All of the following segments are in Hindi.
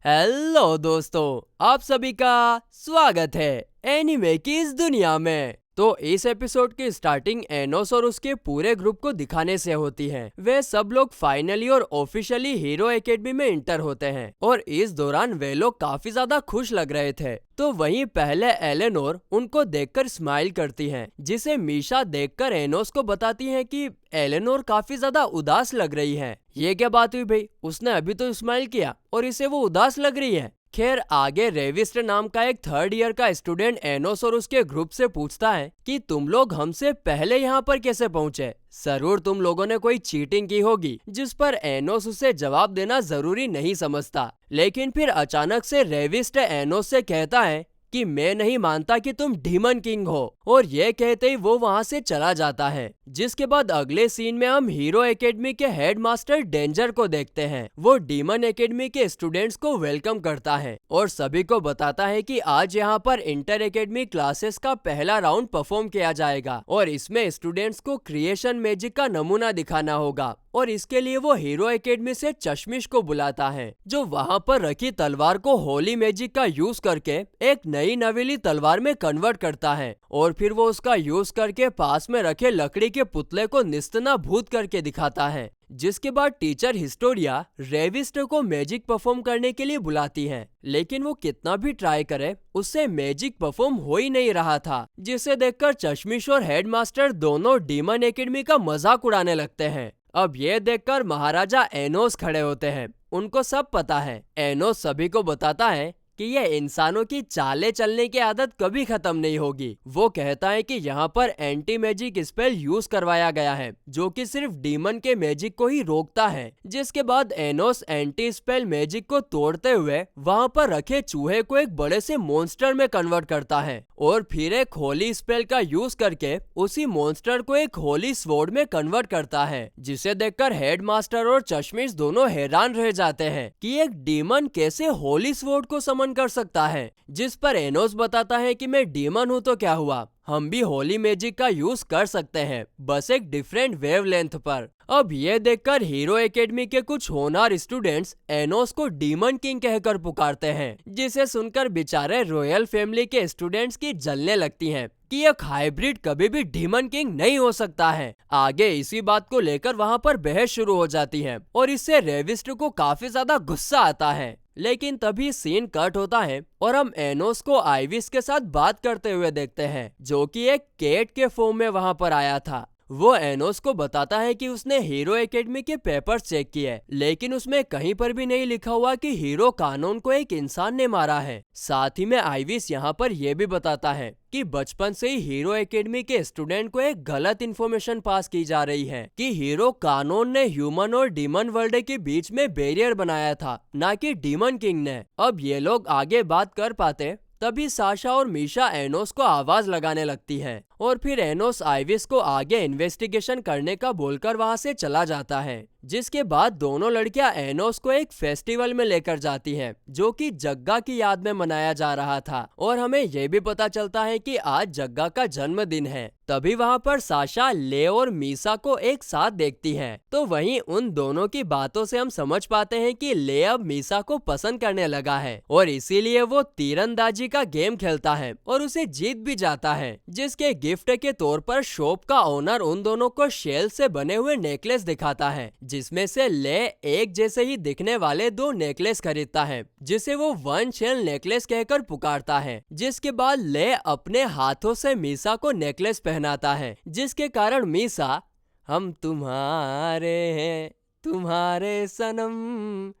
हेलो दोस्तों, आप सभी का स्वागत है एनीमे की इस दुनिया में। तो इस एपिसोड की स्टार्टिंग एनोस और उसके पूरे ग्रुप को दिखाने से होती है। वे सब लोग फाइनली और ऑफिशियली हीरो एकेडमी में इंटर होते हैं और इस दौरान वे लोग काफी ज्यादा खुश लग रहे थे। तो वहीं पहले एलेनोर उनको देखकर स्माइल करती हैं, जिसे मीशा देखकर एनोस को बताती है कि एलेनोर काफी ज्यादा उदास लग रही है। ये क्या बात हुई भाई, उसने अभी तो स्माइल किया और इसे वो उदास लग रही है। खैर, आगे रेविस्ट नाम का एक थर्ड ईयर का स्टूडेंट एनोस और उसके ग्रुप से पूछता है कि तुम लोग हमसे पहले यहाँ पर कैसे पहुंचे। जरूर तुम लोगों ने कोई चीटिंग की होगी, जिस पर एनोस उसे जवाब देना जरूरी नहीं समझता। लेकिन फिर अचानक से रेविस्ट एनोस से कहता है कि मैं नहीं मानता कि तुम डीमन किंग हो, और ये कहते ही वो वहां से चला जाता है। जिसके बाद अगले सीन में हम हीरो एकेडमी के हेड मास्टर डेंजर को देखते हैं। वो डीमन एकेडमी के स्टूडेंट्स को वेलकम करता है और सभी को बताता है कि आज यहाँ पर इंटर एकेडमी क्लासेस का पहला राउंड परफॉर्म किया जाएगा और इसमें स्टूडेंट्स को क्रिएशन मैजिक का नमूना दिखाना होगा। और इसके लिए वो हीरो एकेडमी से चश्मिश को बुलाता है, जो वहां पर रखी तलवार को होली मैजिक का यूज करके एक नई नवेली तलवार में कन्वर्ट करता है। और फिर वो उसका यूज करके पास में रखे लकड़ी के पुतले को निस्तनाभूत करके दिखाता है। जिसके बाद टीचर हिस्टोरिया रेविस्ट को मैजिक परफॉर्म करने के लिए बुलाती है, लेकिन वो कितना भी ट्राई करे उससे मैजिक परफॉर्म हो ही नहीं रहा था। जिसे देखकर चश्मिश और हेडमास्टर दोनों डीमन एकेडमी का मजाक उड़ाने लगते हैं। अब ये देखकर महाराजा एनोस खड़े होते हैं। उनको सब पता है। एनोस सभी को बताता है कि ये इंसानों की चाले चलने की आदत कभी खत्म नहीं होगी। वो कहता है कि यहाँ पर एंटी मैजिक स्पेल यूज करवाया गया है, जो कि सिर्फ डीमन के मैजिक को ही रोकता है। जिसके बाद एनोस एंटी स्पेल मैजिक को तोड़ते हुए वहाँ पर रखे चूहे को एक बड़े से मॉन्स्टर में कन्वर्ट करता है और फिर एक होली स्पेल का यूज करके उसी मॉन्स्टर को एक होली स्वॉर्ड में कन्वर्ट करता है। जिसे देखकर हेडमास्टर और चश्मिश दोनों हैरान रह जाते हैं कि एक डीमन कैसे होली स्वॉर्ड को समन कर सकता है। जिस पर एनोस बताता है कि मैं डीमन हूँ तो क्या हुआ, हम भी होली मैजिक का यूज कर सकते हैं, बस एक डिफरेंट वेवलेंथ पर। अब ये देखकर हीरो एकेडमी के कुछ होनहार स्टूडेंट्स एनोस को डीमन किंग कहकर पुकारते हैं, जिसे सुनकर बेचारे रॉयल फैमिली के स्टूडेंट्स की जलने लगती हैं कि एक हाइब्रिड कभी भी डीमन किंग नहीं हो सकता है। आगे इसी बात को लेकर वहाँ पर बहस शुरू हो जाती है और इससे रेविस्ट को काफी ज्यादा गुस्सा आता है। लेकिन तभी सीन कट होता है और हम एनोस को आइविस के साथ बात करते हुए देखते हैं, जो कि एक कैट के फॉर्म में वहां पर आया था। वो एनोस को बताता है कि उसने हीरो एकेडमी के पेपर्स चेक किए, लेकिन उसमें कहीं पर भी नहीं लिखा हुआ कि हीरो कानून को एक इंसान ने मारा है। साथ ही में आइविस यहाँ पर यह भी बताता है कि बचपन से ही हीरो एकेडमी के स्टूडेंट को एक गलत इन्फॉर्मेशन पास की जा रही है कि हीरो कानून ने ह्यूमन और डीमन वर्ल्ड के बीच में बैरियर बनाया था, ना कि डीमन किंग ने। अब ये लोग आगे बात कर पाते तभी साशा और मीशा एनोस को आवाज लगाने लगती है और फिर एनोस आइविस को आगे इन्वेस्टिगेशन करने का बोलकर वहां से चला जाता है। जिसके बाद दोनों लड़कियां एनोस को एक फेस्टिवल में लेकर जाती हैं, जो कि जग्गा की याद में मनाया जा रहा था। और हमें यह भी पता चलता है कि आज जग्गा का जन्मदिन है। तभी वहां पर साशा ले और मीसा को एक साथ देखती है। तो वहीं उन दोनों की बातों से हम समझ पाते हैं कि ले अब मीसा को पसंद करने लगा है और इसीलिए वो तीरंदाजी का गेम खेलता है और उसे जीत भी जाता है। जिसके गिफ्ट के तौर पर शॉप का ओनर उन दोनों को शेल से बने हुए नेकलेस दिखाता है, जिसमें से ले एक जैसे ही दिखने वाले दो नेकलेस खरीदता है, जिसे वो वन शेल नेकलेस कहकर पुकारता है। जिसके बाद ले अपने हाथों से मीसा को नेकलेस पहनाता है, जिसके कारण मीसा हम तुम्हारे हैं तुम्हारे सनम,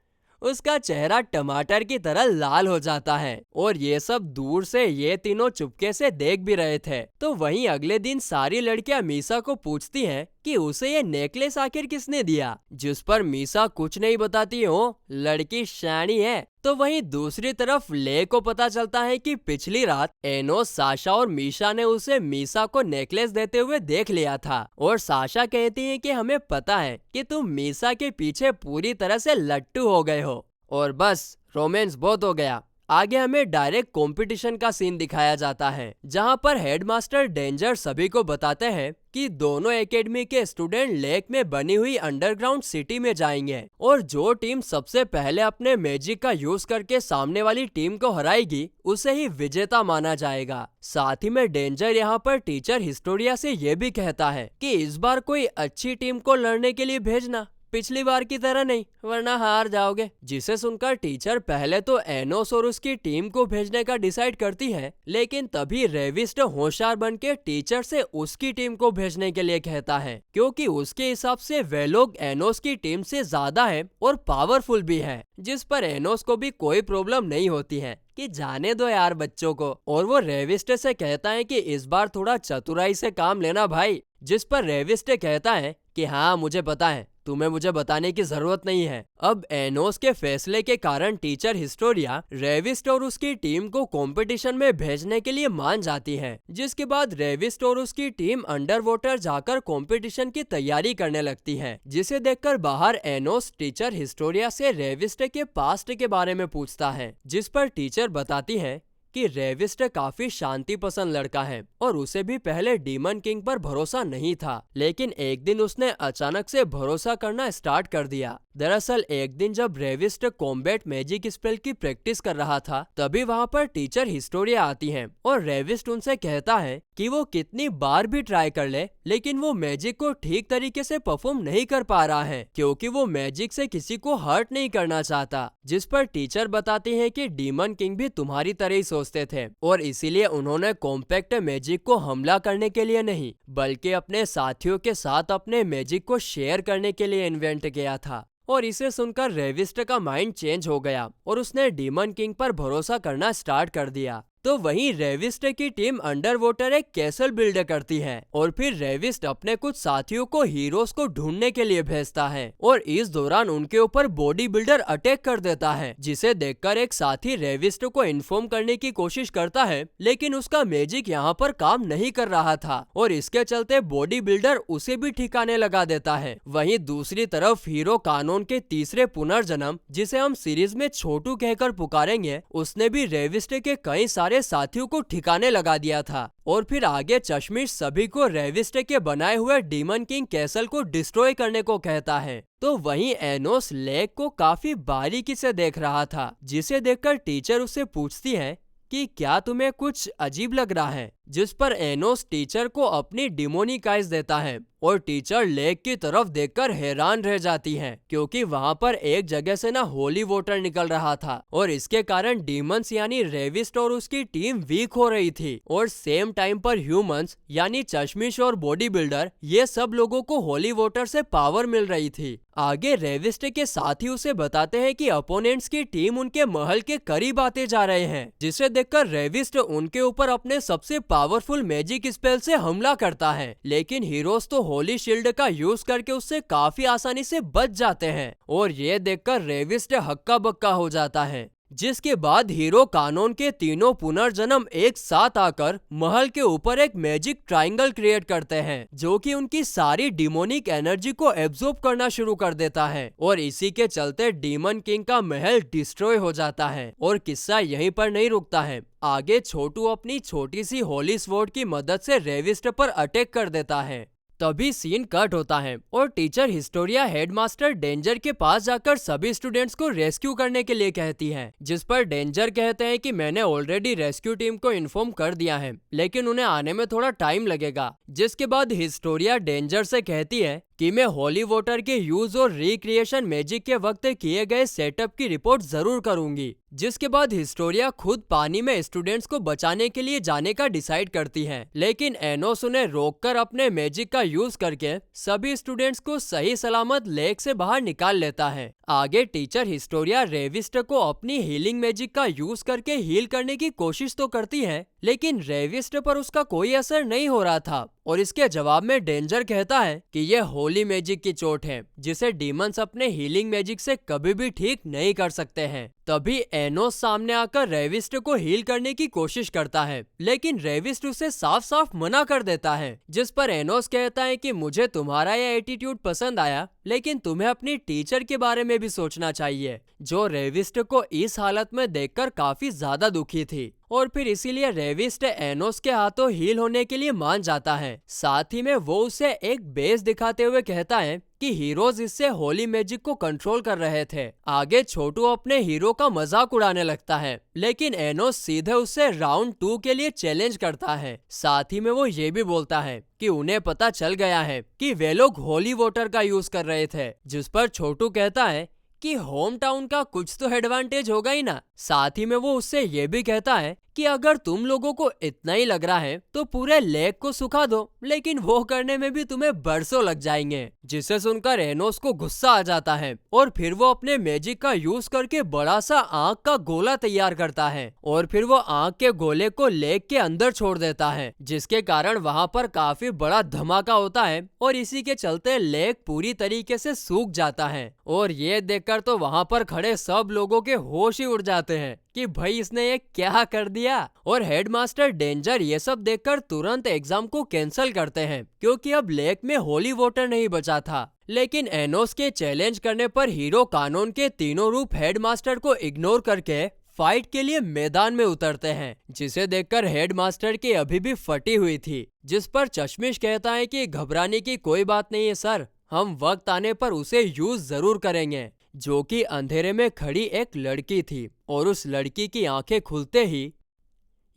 उसका चेहरा टमाटर की तरह लाल हो जाता है। और ये सब दूर से ये तीनों चुपके से देख भी रहे थे। तो वहीं अगले दिन सारी लड़कियां मीसा को पूछती हैं कि उसे ये नेकलेस आखिर किसने दिया, जिस पर मीसा कुछ नहीं बताती हो, लड़की शानी है। तो वहीं दूसरी तरफ ले को पता चलता है कि पिछली रात एनोस, साशा और मीशा ने उसे मीसा को नेकलेस देते हुए देख लिया था। और साशा कहती है कि हमें पता है कि तुम मीसा के पीछे पूरी तरह से लट्टू हो गए हो। और बस रोमांस बहुत हो गया। आगे हमें डायरेक्ट कंपटीशन का सीन दिखाया जाता है, जहां पर हेडमास्टर डेंजर सभी को बताते हैं कि दोनों एकेडमी के स्टूडेंट लेक में बनी हुई अंडरग्राउंड सिटी में जाएंगे और जो टीम सबसे पहले अपने मैजिक का यूज करके सामने वाली टीम को हराएगी उसे ही विजेता माना जाएगा। साथ ही में डेंजर यहाँ पर टीचर हिस्टोरिया से ये भी कहता है कि इस बार कोई अच्छी टीम को लड़ने के लिए भेजना, पिछली बार की तरह नहीं, वरना हार जाओगे। जिसे सुनकर टीचर पहले तो एनोस और उसकी टीम को भेजने का डिसाइड करती है, लेकिन तभी रेविस्ट होशियार बन के टीचर से उसकी टीम को भेजने के लिए कहता है, क्योंकि उसके हिसाब से वे लोग एनोस की टीम से ज्यादा है और पावरफुल भी है। जिस पर एनोस को भी कोई प्रॉब्लम नहीं होती है कि जाने दो यार बच्चों को, और वो रेविस्ट से कहता है कि इस बार थोड़ा चतुराई से काम लेना भाई। जिस पर रेविस्ट कहता है कि हाँ मुझे पता है, तुम्हें मुझे बताने की जरूरत नहीं है। अब एनोस के फैसले के कारण टीचर हिस्टोरिया रेविस्ट और उसकी टीम को कंपटीशन में भेजने के लिए मान जाती है, जिसके बाद रेविस्ट और उसकी टीम अंडर वाटर जाकर कंपटीशन की तैयारी करने लगती है। जिसे देखकर बाहर एनोस टीचर हिस्टोरिया से रेविस्ट के पास्ट के बारे में पूछता है, जिस पर टीचर बताती है कि रेविस्ट काफी शांति पसंद लड़का है और उसे भी पहले डीमन किंग पर भरोसा नहीं था, लेकिन एक दिन उसने अचानक से भरोसा करना स्टार्ट कर दिया। दरअसल एक दिन जब रेविस्ट कॉम्बैट मैजिक स्पेल की प्रैक्टिस कर रहा था, तभी वहाँ पर टीचर हिस्टोरिया आती है और रेविस्ट उनसे कहता है कि वो कितनी बार भी ट्राई कर ले, लेकिन वो मैजिक को ठीक तरीके से परफॉर्म नहीं कर पा रहा है, क्योंकि वो मैजिक से किसी को हर्ट नहीं करना चाहता। जिस पर टीचर बताती है कि डीमन किंग भी तुम्हारी तरह ही सोचते थे और इसीलिए उन्होंने कॉम्पैक्ट मैजिक को हमला करने के लिए नहीं, बल्कि अपने साथियों के साथ अपने मैजिक को शेयर करने के लिए इन्वेंट किया था। और इसे सुनकर रेविस्ट का माइंड चेंज हो गया और उसने डीमन किंग पर भरोसा करना स्टार्ट कर दिया। तो वहीं रेविस्ट की टीम अंडर वाटर एक कैसल बिल्ड करती है और फिर रेविस्ट अपने कुछ साथियों को हीरोज को ढूंढने के लिए भेजता है और इस दौरान उनके ऊपर बॉडी बिल्डर अटैक कर देता है, जिसे देखकर एक साथी रेविस्ट को इन्फॉर्म करने की कोशिश करता है, लेकिन उसका मैजिक यहाँ पर काम नहीं कर रहा था और इसके चलते बॉडी बिल्डर उसे भी ठिकाने लगा देता है। वहीं दूसरी तरफ हीरो कानून के तीसरे पुनर्जन्म, जिसे हम सीरीज में छोटू कहकर पुकारेंगे, उसने भी रेविस्ट के कई सारे साथियों को ठिकाने लगा दिया था और फिर आगे चश्मिश सभी को रेविस्ट के बनाए हुए डीमन किंग कैसल को डिस्ट्रॉय करने को कहता है। तो वहीं एनोस लेक को काफी बारीकी से देख रहा था, जिसे देखकर टीचर उससे पूछती है कि क्या तुम्हें कुछ अजीब लग रहा है, जिस पर एनोस टीचर को अपनी डिमोनिक आइज देता है और टीचर लेक की तरफ देखकर हैरान रह जाती है, क्योंकि वहां पर एक जगह से ना होली वाटर निकल रहा था और इसके कारण डीमंस यानी रेविस्ट और उसकी टीम वीक हो रही थी और सेम टाइम पर ह्यूमंस यानी चश्मिश और बॉडी बिल्डर ये सब लोगों को होली वाटर से पावर मिल रही थी। आगे रेविस्ट के साथ ही उसे बताते हैं कि अपोनेंट्स की टीम उनके महल के करीब आते जा रहे हैं, जिसे देखकर रेविस्ट उनके ऊपर अपने सबसे पावरफुल मैजिक स्पेल से हमला करता है, लेकिन हीरोज तो होली शील्ड का यूज करके उससे काफी आसानी से बच जाते हैं और ये देखकर रेविस्ट हक्का बक्का हो जाता है। जिसके बाद हीरो कानून के तीनों पुनर्जन्म एक साथ आकर महल के ऊपर एक मैजिक ट्रायंगल क्रिएट करते हैं, जो कि उनकी सारी डिमोनिक एनर्जी को एब्जॉर्ब करना शुरू कर देता है और इसी के चलते डीमन किंग का महल डिस्ट्रॉय हो जाता है। और किस्सा यहीं पर नहीं रुकता है, आगे छोटू अपनी छोटी सी होली स्वॉर्ड की मदद से रेविस्ट पर अटैक कर देता है। तभी सीन कट होता है और टीचर हिस्टोरिया हेडमास्टर डेंजर के पास जाकर सभी स्टूडेंट्स को रेस्क्यू करने के लिए कहती है, जिस पर डेंजर कहते हैं कि मैंने ऑलरेडी रेस्क्यू टीम को इन्फॉर्म कर दिया है, लेकिन उन्हें आने में थोड़ा टाइम लगेगा। जिसके बाद हिस्टोरिया डेंजर से कहती है कि मैं होली वाटर के यूज और रिक्रिएशन मैजिक के वक्त किए गए सेटअप की रिपोर्ट जरूर करूंगी। जिसके बाद हिस्टोरिया खुद पानी में स्टूडेंट्स को बचाने के लिए जाने का डिसाइड करती है, लेकिन एनोस उन्हें रोककर अपने मैजिक का यूज करके सभी स्टूडेंट्स को सही सलामत लेक से बाहर निकाल लेता है। आगे टीचर हिस्टोरिया रेविस्ट को अपनी हीलिंग मैजिक का यूज करके हील करने की कोशिश तो करती है, लेकिन रेविस्ट पर उसका कोई असर नहीं हो रहा था और इसके जवाब में डेंजर कहता है कि यह होली मैजिक की चोट है, जिसे डीमंस अपने हीलिंग मैजिक से कभी भी ठीक नहीं कर सकते हैं। तभी एनोस सामने आकर रेविस्ट को हील करने की कोशिश करता है, लेकिन रेविस्ट उसे साफ साफ मना कर देता है। जिस पर एनोस कहता है कि मुझे तुम्हारा यह एटीट्यूड पसंद आया, लेकिन तुम्हें अपनी टीचर के बारे में भी सोचना चाहिए, जो रेविस्ट को इस हालत में देखकर काफी ज्यादा दुखी थी। और फिर इसीलिए रेविस्ट एनोस के हाथों हील होने के लिए मान जाता है। साथ ही में वो उसे एक बेस दिखाते हुए कहता है कि हीरोज इससे होली मैजिक को कंट्रोल कर रहे थे। आगे छोटू अपने हीरो का मजाक उड़ाने लगता है, लेकिन एनोस सीधे उससे राउंड 2 के लिए चैलेंज करता है। साथ ही में वो ये भी बोलता है कि उन्हें पता चल गया है कि वे लोग होली वाटर का यूज कर रहे थे, जिस पर छोटू कहता है कि होम टाउन का कुछ तो एडवांटेज होगा ही ना। साथ ही में वो उससे ये भी कहता है कि अगर तुम लोगों को इतना ही लग रहा है तो पूरे लेक को सुखा दो, लेकिन वो करने में भी तुम्हें बरसों लग जाएंगे। जिसे सुनकर एनोस को गुस्सा आ जाता है और फिर वो अपने मैजिक का यूज करके बड़ा सा आग का गोला तैयार करता है और फिर वो आग के गोले को लेक के अंदर छोड़ देता है, जिसके कारण वहाँ पर काफी बड़ा धमाका होता है और इसी के चलते लेक पूरी तरीके से सूख जाता है। और ये देखकर तो वहाँ पर खड़े सब लोगों के होश ही उड़ जाते हैं कि भाई इसने ये क्या कर दिया। और हेडमास्टर डेंजर ये सब देखकर तुरंत एग्जाम को कैंसिल करते हैं, क्योंकि अब लेक में होली वाटर नहीं बचा था। लेकिन एनोस के चैलेंज करने पर हीरो कानून के तीनों रूप हेडमास्टर को इग्नोर करके फाइट के लिए मैदान में उतरते हैं, जिसे देखकर हेडमास्टर की अभी भी फटी हुई थी। जिस पर चश्मिश कहता है कि घबराने की कोई बात नहीं है सर, हम वक्त आने पर उसे यूज जरूर करेंगे। जो कि अंधेरे में खड़ी एक लड़की थी, और उस लड़की की आंखें खुलते ही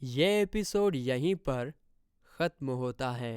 ये एपिसोड यहीं पर खत्म होता है।